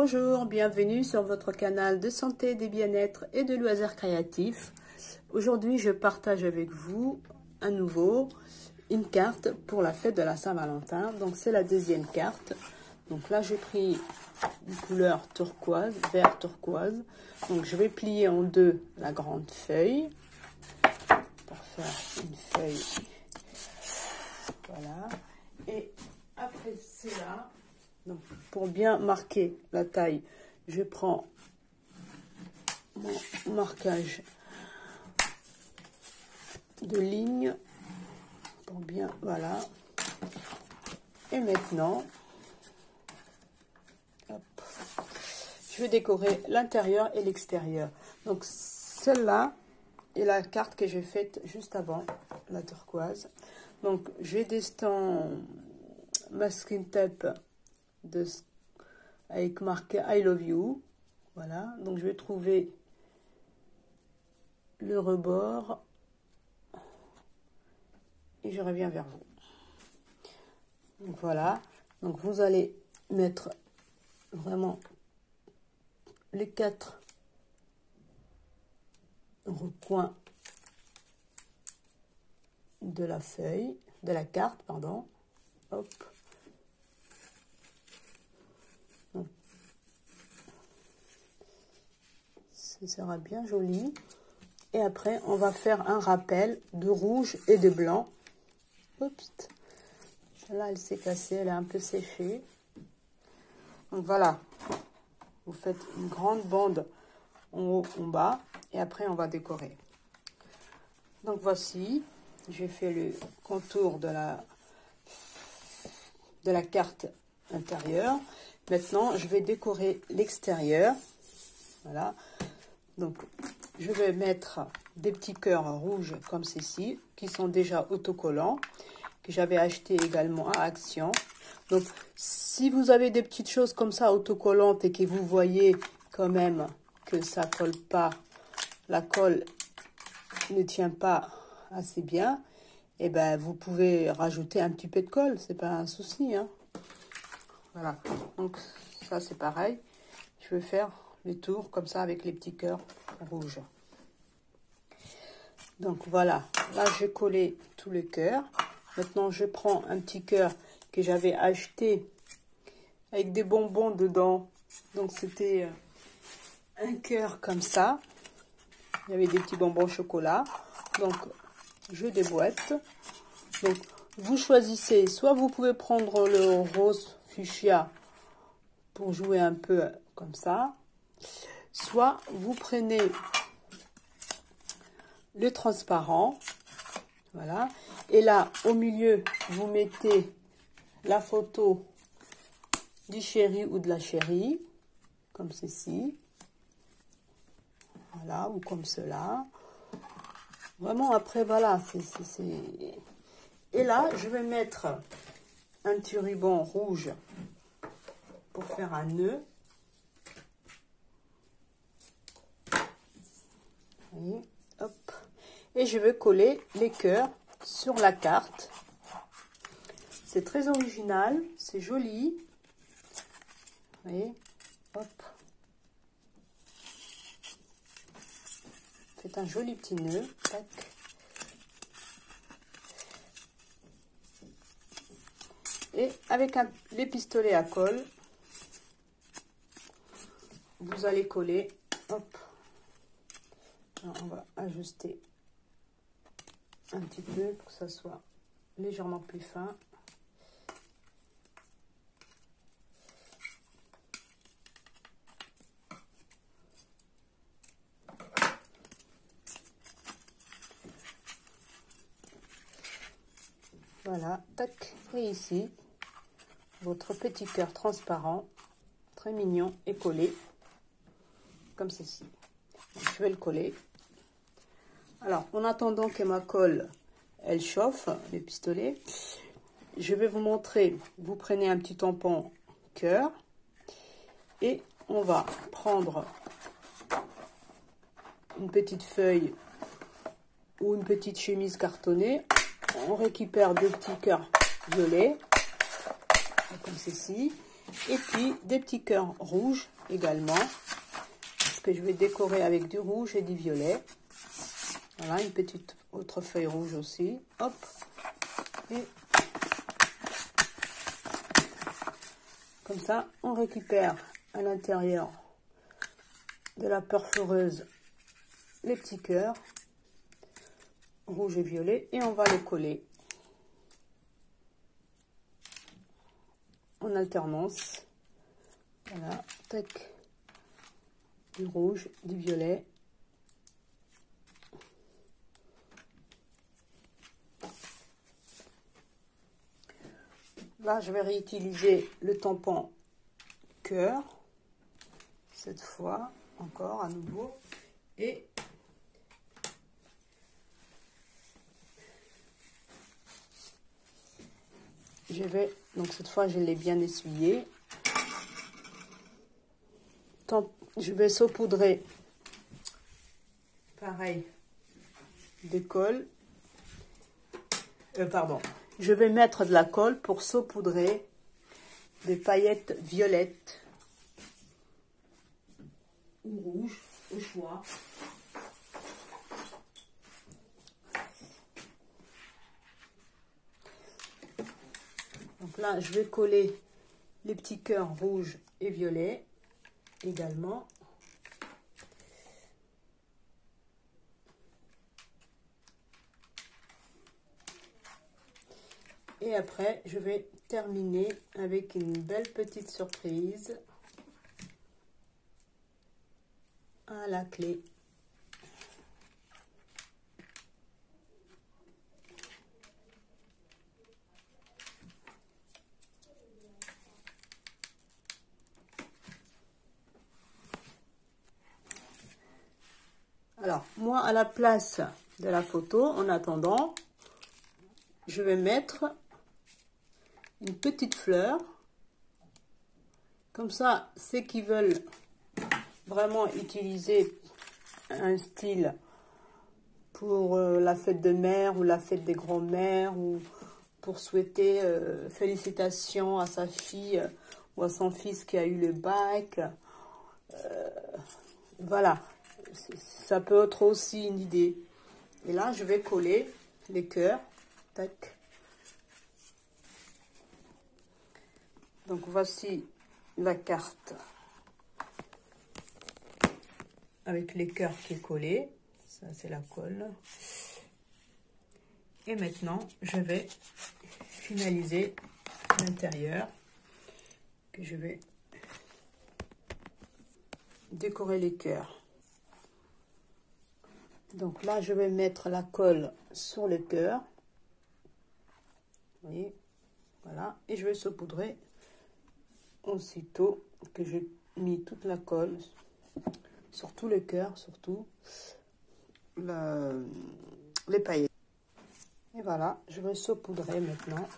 Bonjour, bienvenue sur votre canal de santé, de bien-être et de loisirs créatifs. Aujourd'hui, je partage avec vous à nouveau une carte pour la fête de la Saint-Valentin. Donc, c'est la deuxième carte. Donc là, j'ai pris une couleur turquoise, vert turquoise. Donc, je vais plier en deux la grande feuille pour faire une feuille. Voilà. Et après cela, donc pour bien marquer la taille, je prends mon marquage de ligne pour bien, voilà. Et maintenant, hop, je vais décorer l'intérieur et l'extérieur. Donc celle-là est la carte que j'ai faite juste avant, la turquoise. Donc j'ai des stands masking tape avec marqué I love you. Voilà, donc je vais trouver le rebord et je reviens vers vous. Donc voilà, donc vous allez mettre vraiment les 4 recoins de la feuille, de la carte, pardon. Hop. Donc, ce sera bien joli. Et après, on va faire un rappel de rouge et de blanc. Oups. Celle-là, elle s'est cassée, elle est un peu séchée. Donc voilà. Vous faites une grande bande en haut, en bas. Et après, on va décorer. Donc voici. J'ai fait le contour de la carte intérieure. Maintenant, je vais décorer l'extérieur. Voilà. Donc, je vais mettre des petits cœurs rouges comme ceci, qui sont déjà autocollants, que j'avais acheté également à Action. Donc, si vous avez des petites choses comme ça autocollantes et que vous voyez quand même que ça colle pas, la colle ne tient pas assez bien, et ben vous pouvez rajouter un petit peu de colle, c'est pas un souci, hein. Voilà, donc ça c'est pareil. Je vais faire les tours comme ça avec les petits cœurs rouges. Donc voilà, là j'ai collé tout le cœur. Maintenant je prends un petit cœur que j'avais acheté avec des bonbons dedans. Donc c'était un cœur comme ça. Il y avait des petits bonbons au chocolat. Donc je déboîte. Donc vous choisissez, soit vous pouvez prendre le rose fuchsia pour jouer un peu comme ça, soit vous prenez le transparent, voilà, et là au milieu vous mettez la photo du chéri ou de la chérie, comme ceci, voilà, ou comme cela. Vraiment, après, voilà, et là, je vais mettre un petit ruban rouge pour faire un nœud. Voyez, hop. Et je vais coller les cœurs sur la carte. C'est très original, c'est joli. Vous voyez, hop. Faites un joli petit nœud. Tac. Et avec les pistolets à colle, vous allez coller. Hop. Alors, on va ajuster un petit peu pour que ça soit légèrement plus fin. Voilà, tac, et ici, votre petit cœur transparent, très mignon, est collé, comme ceci. Donc, je vais le coller. Alors, en attendant que ma colle, elle chauffe, les pistolets, je vais vous montrer, vous prenez un petit tampon cœur, et on va prendre une petite feuille ou une petite chemise cartonnée. On récupère deux petits cœurs violets, comme ceci. Et puis des petits cœurs rouges également, parce que je vais décorer avec du rouge et du violet. Voilà, une petite autre feuille rouge aussi. Hop. Et comme ça, on récupère à l'intérieur de la perforeuse les petits cœurs rouge et violet et on va les coller en alternance. Voilà, tac, du rouge, du violet. Là, je vais réutiliser le tampon cœur, cette fois, encore à nouveau, et je vais, donc cette fois, je l'ai bien essuyé. Je vais saupoudrer, pareil, de colle, pardon, je vais mettre de la colle pour saupoudrer des paillettes violettes ou rouges, au choix. Donc là, je vais coller les petits cœurs rouges et violets également. Et après, je vais terminer avec une belle petite surprise à la clé. Alors, moi, à la place de la photo, en attendant, je vais mettre une petite fleur. Comme ça, ceux qui veulent vraiment utiliser un style pour la fête de mère ou la fête des grands-mères ou pour souhaiter félicitations à sa fille ou à son fils qui a eu le bac. Voilà, ça peut être aussi une idée. Et là, je vais coller les cœurs. Tac. Donc, voici la carte avec les cœurs qui est collé. Ça, c'est la colle. Et maintenant, je vais finaliser l'intérieur, que je vais décorer les cœurs. Donc là, je vais mettre la colle sur le cœur. Vous voyez, voilà. Et je vais saupoudrer aussitôt que j'ai mis toute la colle sur tout le cœur, surtout les paillettes. Et voilà, je vais saupoudrer maintenant.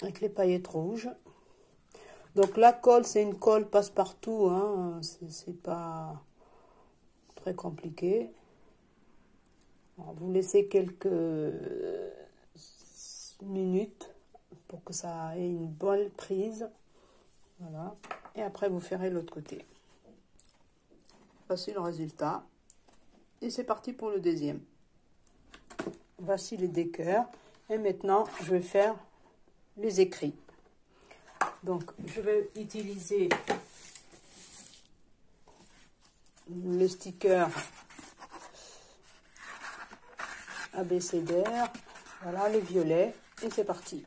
Avec les paillettes rouges. Donc la colle, c'est une colle passe-partout, hein, c'est pas très compliqué. Alors, vous laissez quelques minutes pour que ça ait une bonne prise. Voilà. Et après, vous ferez l'autre côté. Voici le résultat. Et c'est parti pour le deuxième. Voici les deux cœurs. Et maintenant, je vais faire les écrits. Donc, je vais utiliser le sticker abécédaire. Voilà, les violets. Et c'est parti.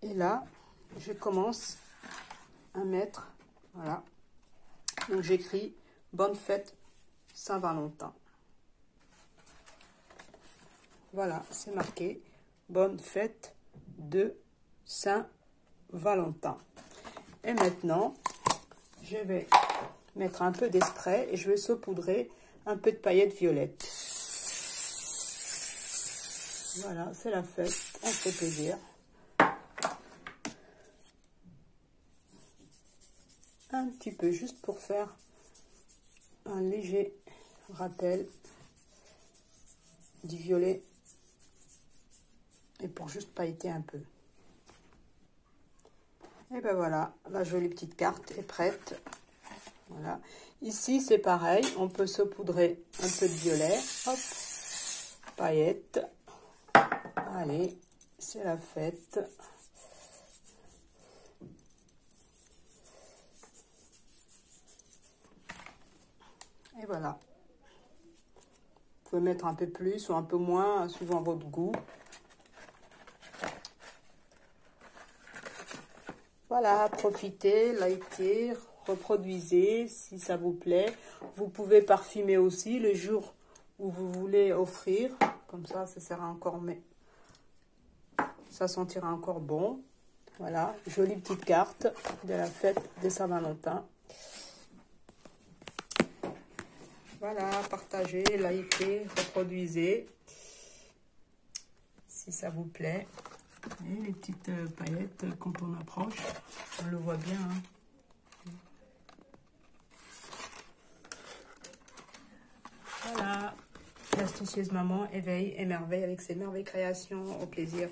Et là, je commence à mettre, voilà. Donc, j'écris « Bonne fête Saint-Valentin ». Voilà, c'est marqué « Bonne fête de Saint-Valentin ». Et maintenant, je vais mettre un peu d'esprit et je vais saupoudrer un peu de paillettes violettes. Voilà, c'est la fête, on fait plaisir. Un petit peu, juste pour faire un léger rappel. du violet. Et pour juste pailleter un peu. Et ben voilà, la jolie petite carte est prête. Voilà. Ici, c'est pareil. On peut saupoudrer un peu de violet. Hop. Paillettes. Allez, c'est la fête. Et voilà. Vous pouvez mettre un peu plus ou un peu moins, suivant votre goût. Voilà, profitez, likez, reproduisez si ça vous plaît. Vous pouvez parfumer aussi le jour où vous voulez offrir. Comme ça sera encore, mais ça sentira encore bon. Voilà, jolie petite carte de la fête de Saint-Valentin. Voilà, partagez, likez, reproduisez si ça vous plaît. Et les petites paillettes, quand on approche, on le voit bien. Hein. Voilà, l'astucieuse maman éveille et merveille avec ses merveilles créations. Au plaisir.